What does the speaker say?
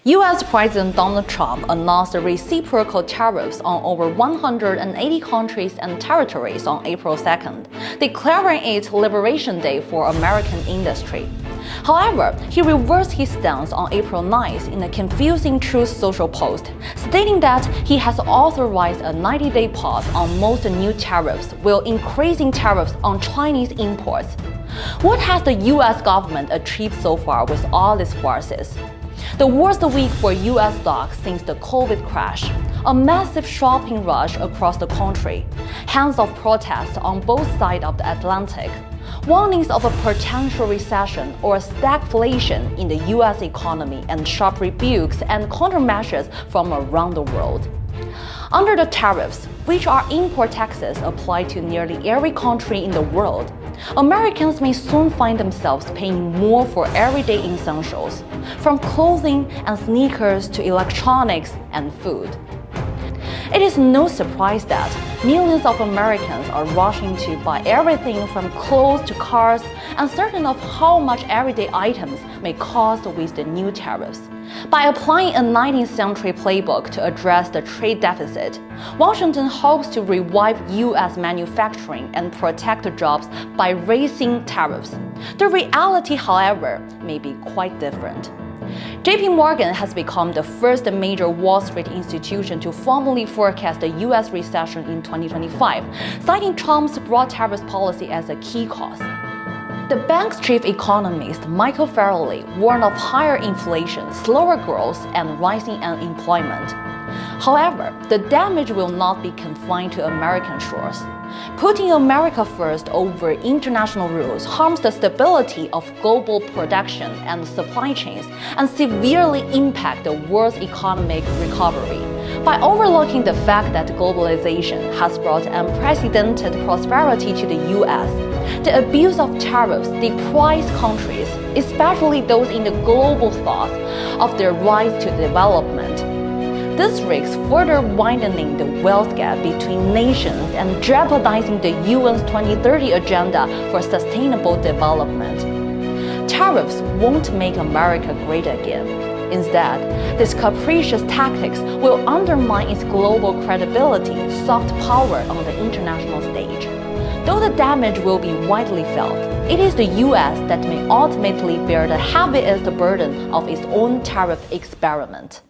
U.S. President Donald Trump announced reciprocal tariffs on over 180 countries and territories on April 2nd, declaring it Liberation Day for American industry. However, he reversed his stance on April 9th in a confusing Truth Social post, stating that he has authorized a 90-day pause on most new tariffs while increasing tariffs on Chinese imports. What has the U.S. government achieved so far with all these farces? The worst week for U.S. stocks since the COVID crash, a massive shopping rush across the country, hands-off protests on both sides of the Atlantic, warnings of a potential recession or stagflation in the U.S. economy, and sharp rebukes and countermeasures from around the world. Under the tariffs, which are import taxes applied to nearly every country in the world, Americans may soon find themselves paying more for everyday essentials, from clothing and sneakers to electronics and food. It is no surprise that millions of Americans are rushing to buy everything from clothes to cars, uncertain of how much everyday items may cost with the new tariffs. By applying a 19th century playbook to address the trade deficit, Washington hopes to revive U.S. manufacturing and protect jobs by raising tariffs. The reality, however, may be quite different. JP Morgan has become the first major Wall Street institution to formally forecast the U.S. recession in 2025, citing Trump's broad tariffs policy as a key cause. The bank's chief economist, Michael Farley, warned of higher inflation, slower growth, and rising unemployment. However, the damage will not be confined to American shores. Putting America first over international rules harms the stability of global production and supply chains and severely impacts the world's economic recovery. By overlooking the fact that globalization has brought unprecedented prosperity to the U.S., the abuse of tariffs deprives countries, especially those in the global south, of their right to development. This risks further widening the wealth gap between nations and jeopardizing the UN's 2030 agenda for sustainable development. Tariffs won't make America great again. Instead, these capricious tactics will undermine its global credibility, soft power on the international stage. Though the damage will be widely felt, it is the U.S. that may ultimately bear the heaviest burden of its own tariff experiment.